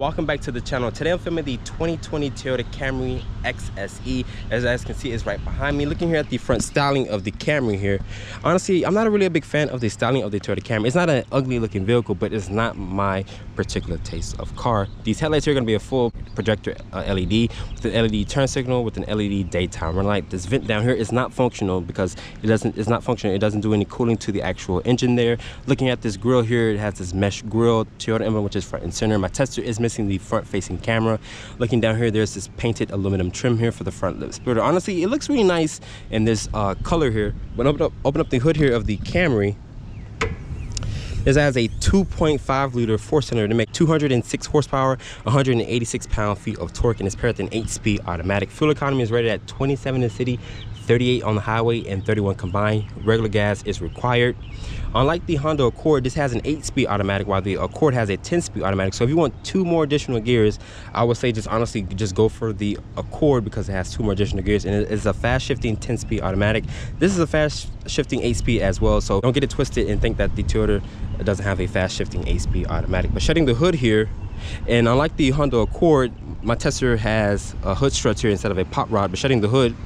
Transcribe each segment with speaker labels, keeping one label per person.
Speaker 1: Welcome back to the channel. Today I'm filming the 2020 Toyota Camry XSE. As you guys can see, it's right behind me. Looking here at the front styling of the Camry here. Honestly, I'm not really a big fan of the styling of the Toyota Camry. It's not an ugly looking vehicle, but it's not my particular taste of car. These headlights here are going to be a full projector LED with an LED turn signal with an LED daytime run light. This vent down here is not functional because it's not functional. It doesn't do any cooling to the actual engine there. Looking at this grill here, it has this mesh grill Toyota emblem, which is front and center. My tester is missing the front facing camera. Looking down here, there's this painted aluminum trim here for the front lip splitter. Honestly, it looks really nice in this color here. When I open up the hood here of the Camry, this has a 2.5 liter 4-cylinder to make 206 horsepower, 186 pound-feet of torque, and it's paired with an 8-speed automatic. Fuel economy is rated at 27 in the city, 38 on the highway, and 31 combined. Regular gas is required. Unlike the Honda Accord, this has an 8-speed automatic, while the Accord has a 10-speed automatic. So if you want 2 more additional gears, I would say just honestly just go for the Accord because it has 2 more additional gears, and it is a fast-shifting 10-speed automatic. This is a fast-shifting 8-speed as well, so don't get it twisted and think that the Toyota doesn't have a fast-shifting 8-speed automatic. But shutting the hood here, and unlike the Honda Accord, my tester has a hood struts here instead of a pop rod. But shutting the hood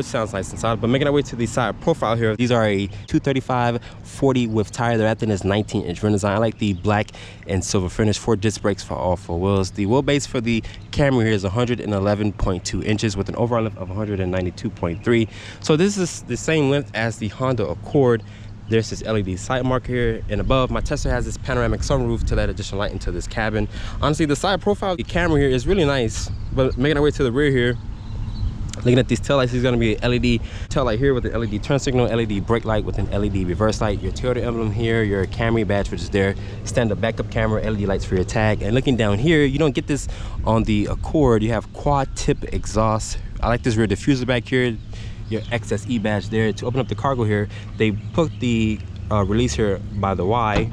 Speaker 1: sounds nice inside. But making our way to the side profile here, these are a 235/40 width tire. They're at this 19-inch rim design. I like the black and silver finish. 4 disc brakes for all 4 wheels. The wheelbase for the Camry here is 111.2 inches with an overall length of 192.3. So this is the same length as the Honda Accord. There's this LED side marker here, and above, my tester has this panoramic sunroof to let additional light into this cabin. Honestly, the side profile of the Camry here is really nice. But making our way to the rear here, looking at these taillights, there's going to be an LED taillight here with an LED turn signal, LED brake light with an LED reverse light, your Toyota emblem here, your Camry badge, which is there, stand-up backup camera, LED lights for your tag. And looking down here, you don't get this on the Accord. You have quad tip exhaust. I like this rear diffuser back here, your XSE badge there. To open up the cargo here, they put the release here by the Y.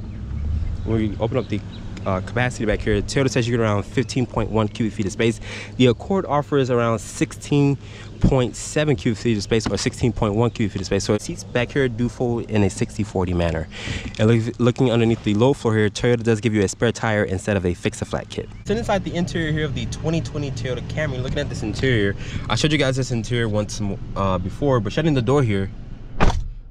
Speaker 1: When you open up the capacity back here, Toyota says you get around 15.1 cubic feet of space. The Accord offers around 16.7 cubic feet of space, or 16.1 cubic feet of space. So seats back here do fold in a 60-40 manner. And looking underneath the low floor here, Toyota does give you a spare tire instead of a fix-a-flat kit. So inside the interior here of the 2020 Toyota Camry, looking at this interior, I showed you guys this interior once before, but shutting the door here,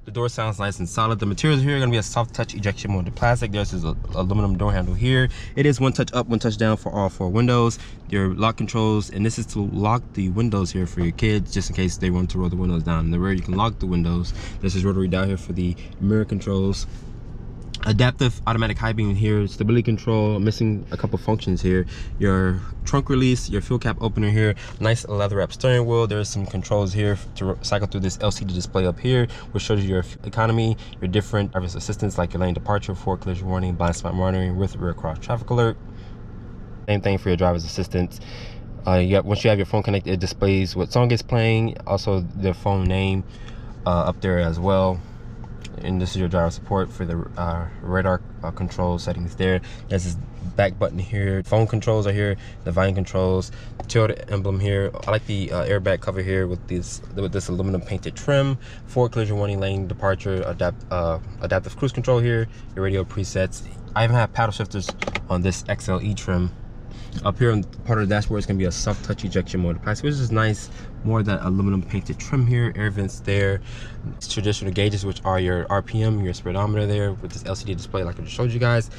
Speaker 1: the door sounds nice and solid. The materials here are going to be a soft touch ejection molded plastic. There's this aluminum door handle here. It is 1 touch up, 1 touch down for all 4 windows. Your lock controls, and this is to lock the windows here for your kids, just in case they want to roll the windows down. In the rear, you can lock the windows. This is rotary down here for the mirror controls. Adaptive automatic high beam here, stability control, missing a couple functions here. Your trunk release, your fuel cap opener here, nice leather wrap steering wheel. There's some controls here to cycle through this LCD display up here, which shows you your economy, your different service assistance like your lane departure, forward collision warning, blind spot monitoring, with rear cross traffic alert. Same thing for your driver's assistance. Once you have your phone connected, it displays what song is playing, also the phone name up there as well. And this is your driver support for the radar control settings there. There's this back button here. Phone controls are here. The volume controls. Toyota emblem here. I like the airbag cover here with this aluminum painted trim. Forward collision warning, lane departure, adaptive cruise control here. Your radio presets. I even have paddle shifters on this XLE trim. Up here on part of the dashboard is going to be a soft touch ejection molded plastic, which is nice. More of that aluminum painted trim here, air vents there. It's traditional gauges, which are your RPM, your speedometer there with this LCD display like I just showed you guys.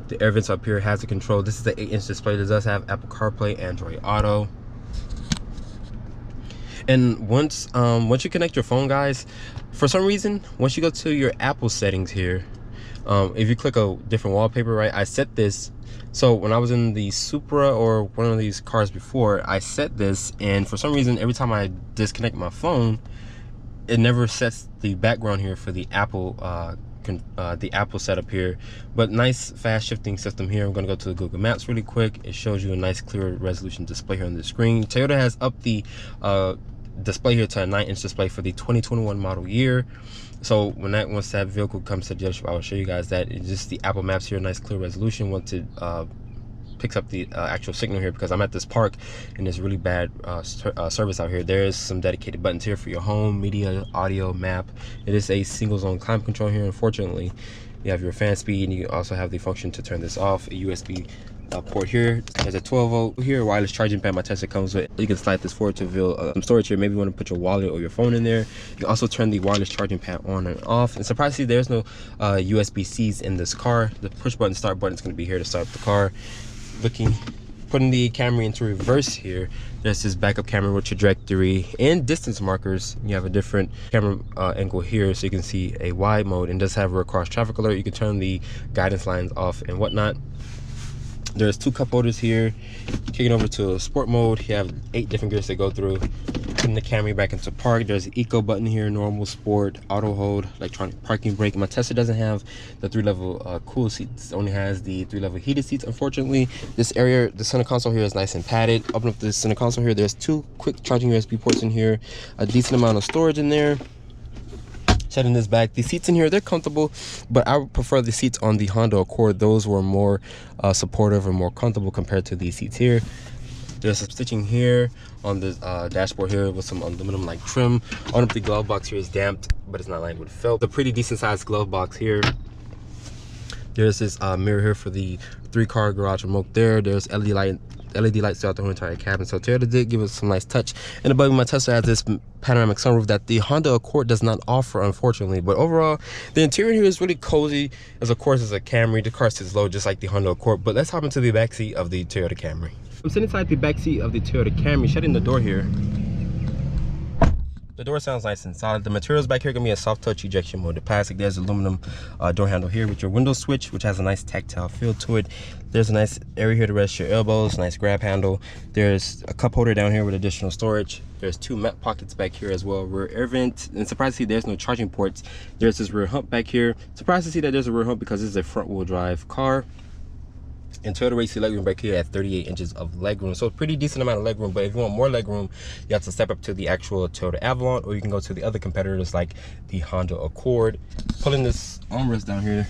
Speaker 1: The air vents up here has a control. This is the 8-inch display that does have Apple CarPlay, Android Auto. And once you connect your phone, guys, for some reason, once you go to your Apple settings here, if you click a different wallpaper, right, I set this. So when I was in the Supra or one of these cars before, I set this, and for some reason, every time I disconnect my phone, it never sets the background here for the Apple setup here. But nice fast shifting system here. I'm going to go to the Google Maps really quick. It shows you a nice clear resolution display here on the screen. Toyota has upped the display here to a 9-inch display for the 2021 model year. So once that vehicle comes to the dealership, I will show you guys that. It's just the Apple Maps here, nice clear resolution. Once it picks up the actual signal here, because I'm at this park and there's really bad service out here. There's some dedicated buttons here for your home, media, audio, map. It is a single zone climate control here. Unfortunately, you have your fan speed, and you also have the function to turn this off, a USB port here. There's a 12 volt here, wireless charging pad my Tesla comes with. You can slide this forward to reveal some storage here. Maybe you want to put your wallet or your phone in there. You can also turn the wireless charging pad on and off. And surprisingly, there's no USB-Cs in this car. The push button start button is going to be here to start up the car. Putting the Camry into reverse here, there's this backup camera with trajectory and distance markers. You have a different camera angle here, so you can see a wide mode, and does have rear cross traffic alert. You can turn the guidance lines off and whatnot. There's 2 cup holders here. Kicking over to sport mode, you have 8 different gears to go through. Putting the Camry back into park, there's an eco button here, normal, sport, auto hold, electronic parking brake. My Tesla doesn't have the 3-level cool seats, it only has the 3-level heated seats. Unfortunately, this area, the center console here is nice and padded. Open up the center console here, there's 2 quick charging USB ports in here, a decent amount of storage in there. Shutting this back, the seats in here, they're comfortable, but I would prefer the seats on the Honda Accord. Those were more supportive and more comfortable compared to these seats here. There's some stitching here on the dashboard here with some aluminum like trim. On up the glove box here is damped, but it's not lined with felt. A pretty decent sized glove box here. There's this mirror here for the 3-car garage remote there. There's LED lights throughout the whole entire cabin. So Toyota did give us some nice touch. And above my Tesla has this panoramic sunroof that the Honda Accord does not offer, unfortunately. But overall, the interior here is really cozy. As of course, it's a Camry. The car sits low just like the Honda Accord. But let's hop into the backseat of the Toyota Camry. I'm sitting inside the backseat of the Toyota Camry, shutting the door here. The door sounds nice and solid. The materials back here are gonna be a soft touch ejection mode. The plastic, there's aluminum door handle here with your window switch, which has a nice tactile feel to it. There's a nice area here to rest your elbows, nice grab handle. There's a cup holder down here with additional storage. There's 2 mat pockets back here as well, rear air vent. And surprised to see there's no charging ports. There's this rear hump back here. Surprised to see that there's a rear hump because this is a front wheel drive car. And Toyota rates the legroom back here at 38 inches of legroom, so a pretty decent amount of legroom. But if you want more legroom, you have to step up to the actual Toyota Avalon, or you can go to the other competitors like the Honda Accord. Pulling this armrest down here,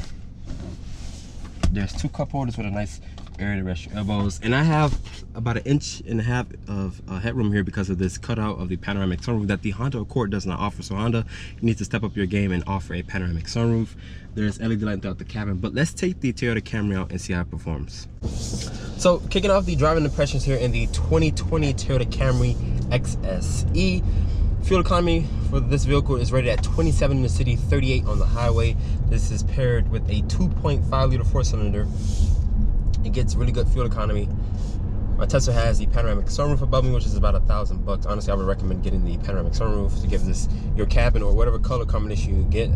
Speaker 1: there's 2 cup holders with a nice area to rest your elbows, and I have about 1.5 inches of headroom here because of this cutout of the panoramic sunroof that the Honda Accord does not offer. So Honda, you need to step up your game and offer a panoramic sunroof. There's LED light throughout the cabin, but let's take the Toyota Camry out and see how it performs. So kicking off the driving impressions here in the 2020 Toyota Camry XSE. Fuel economy for this vehicle is rated at 27 in the city, 38 on the highway. This is paired with a 2.5 liter 4-cylinder. It gets really good fuel economy. My Tesla has the panoramic sunroof above me, which is about $1,000. Honestly, I would recommend getting the panoramic sunroof to give this your cabin or whatever color combination you get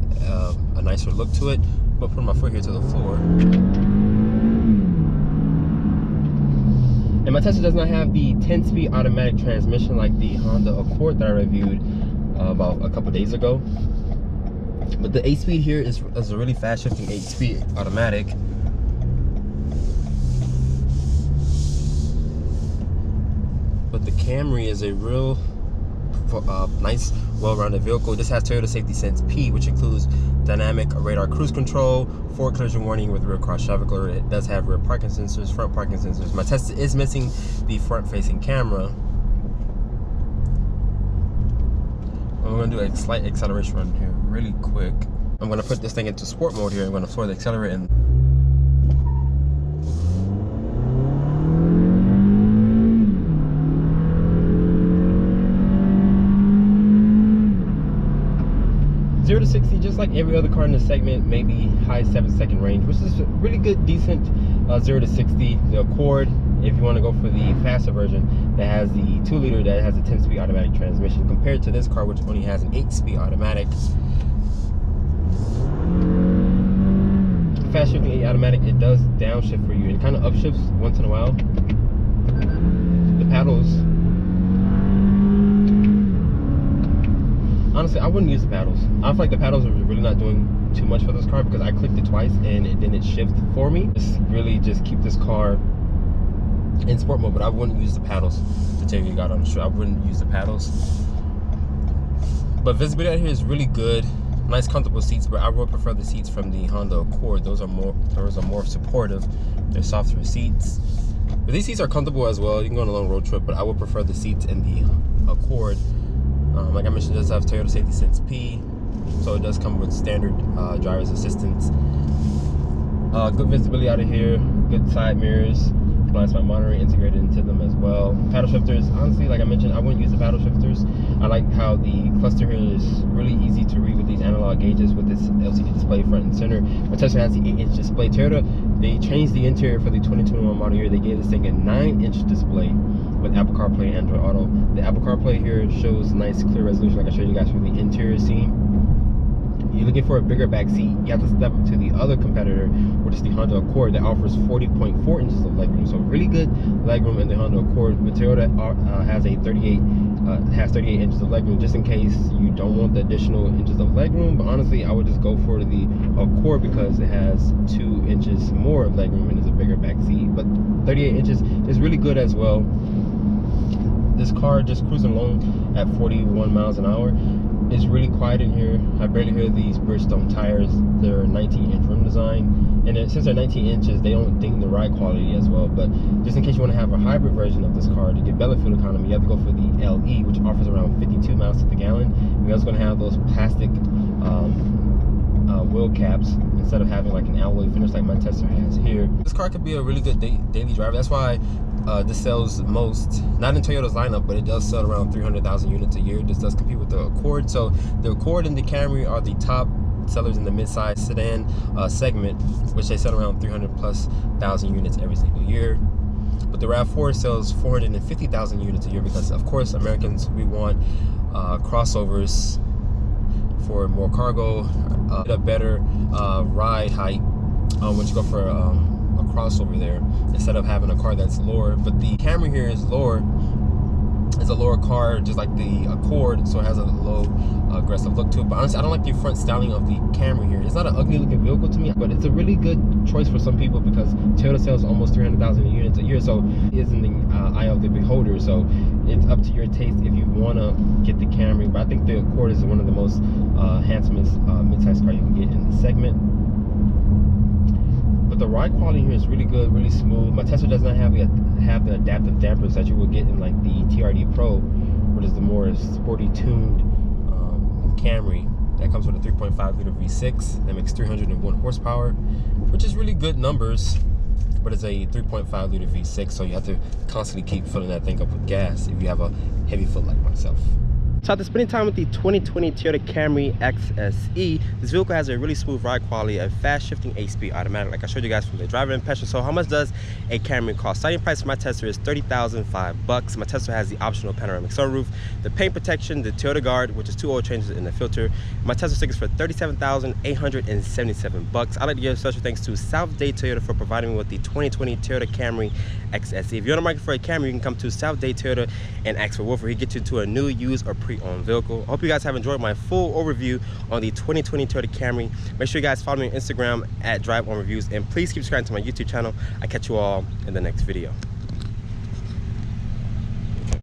Speaker 1: a nicer look to it. But putting my foot here to the floor. And my Tesla does not have the 10-speed automatic transmission like the Honda Accord that I reviewed about a couple days ago. But the 8-speed here is a really fast shifting 8-speed automatic. But the Camry is a real nice, well-rounded vehicle. This has Toyota Safety Sense P, which includes dynamic radar cruise control, forward collision warning with rear cross traffic alert. It does have rear parking sensors, front parking sensors. My Tesla is missing the front-facing camera. I'm going to do a slight acceleration run here really quick. I'm going to put this thing into sport mode here. I'm going to floor the accelerator and 0 to 60, just like every other car in the segment, maybe high 7-second range, which is a really good, decent 0 to 60. The Accord, if you want to go for the faster version, that has the 2-liter that has a 10-speed automatic transmission, compared to this car, which only has an 8-speed automatic. Fast shifting 8 automatic, it does downshift for you. It kind of upshifts once in a while. The paddles, honestly, I wouldn't use the paddles. I feel like the paddles are really not doing too much for this car because I clicked it twice and it didn't shift for me. Just really just keep this car in sport mode, but I wouldn't use the paddles to take you out on the street. I wouldn't use the paddles. But visibility out here is really good. Nice comfortable seats, but I would prefer the seats from the Honda Accord. Those are more supportive. They're softer seats. But these seats are comfortable as well. You can go on a long road trip, but I would prefer the seats in the Accord. Like I mentioned, it does have Toyota Safety Sense P, so it does come with standard driver's assistance. Good visibility out of here, good side mirrors. blind spot monitoring integrated into them as well. Paddle shifters, honestly, like I mentioned, I wouldn't use the paddle shifters. I like how the cluster here is really easy to read with these analog gauges with this LCD display front and center. My Tesla has the 8-inch display. Toyota, they changed the interior for the 2021 model year. They gave this thing a 9-inch display with Apple CarPlay and Android Auto. The Apple CarPlay here shows nice clear resolution, like I showed you guys for the interior scene. You're looking for a bigger back seat, you have to step up to the other competitor, which is the Honda Accord that offers 40.4 inches of legroom. So really good legroom in the Honda Accord. But Toyota has 38 inches of legroom, just in case you don't want the additional inches of legroom. But honestly, I would just go for the Accord because it has 2 inches more of legroom and is a bigger back seat. But 38 inches is really good as well. This car just cruising along at 41 miles an hour. It's really quiet in here. I barely hear these Bridgestone tires. They're 19-inch rim design, and since they're 19 inches, they don't ding the ride quality as well. But just in case you want to have a hybrid version of this car to get better fuel economy, you have to go for the LE, which offers around 52 miles to the gallon. And that's going to have those plastic wheel caps instead of having like an alloy finish like my Tesla has here. This car could be a really good daily driver. That's why this sells most, not in Toyota's lineup, but it does sell around 300,000 units a year. This does compete with the Accord. So the Accord and the Camry are the top sellers in the mid-size sedan segment, which they sell around 300,000+ units every single year. But the RAV4 sells 450,000 units a year because, of course, Americans, we want crossovers for more cargo, a better ride height once you go for a crossover there, instead of having a car that's lower. But the Camry here is lower. It's a lower car, just like the Accord, so it has a low aggressive look to it. But honestly, I don't like the front styling of the Camry here. It's not an ugly looking vehicle to me, but it's a really good choice for some people because Toyota sells almost 300,000 units a year, so it's in the eye of the beholder. So it's up to your taste if you want to get the Camry. But I think the Accord is one of the most handsomest mid-size car you can get in the segment. But the ride quality here is really good, really smooth. My Tesla does not have the adaptive dampers that you would get in like the TRD Pro, which is the more sporty tuned Camry that comes with a 3.5 liter V6 that makes 301 horsepower, which is really good numbers. But it's a 3.5 liter V6, so you have to constantly keep filling that thing up with gas if you have a heavy foot like myself. So after spending time with the 2020 Toyota Camry XSE, this vehicle has a really smooth ride quality, a fast shifting 8-speed automatic like I showed you guys from the driver impression. So how much does a Camry cost? Starting price for my Tesla is $30,005. My Tesla has the optional panoramic sunroof, the paint protection, the Toyota Guard, which is 2 oil changes in the filter. My Tesla stickers for $37,877. I'd like to give special thanks to South Dade Toyota for providing me with the 2020 Toyota Camry XSE. If you're on the market for a Camry, you can come to South Dade Toyota and ask for Wilford. He gets you to a new, used, or pre-owned vehicle. I hope you guys have enjoyed my full overview on the 2020 Toyota Camry. Make sure you guys follow me on Instagram at DriveOnReviews, and please keep subscribing to my YouTube channel. I'll catch you all in the next video.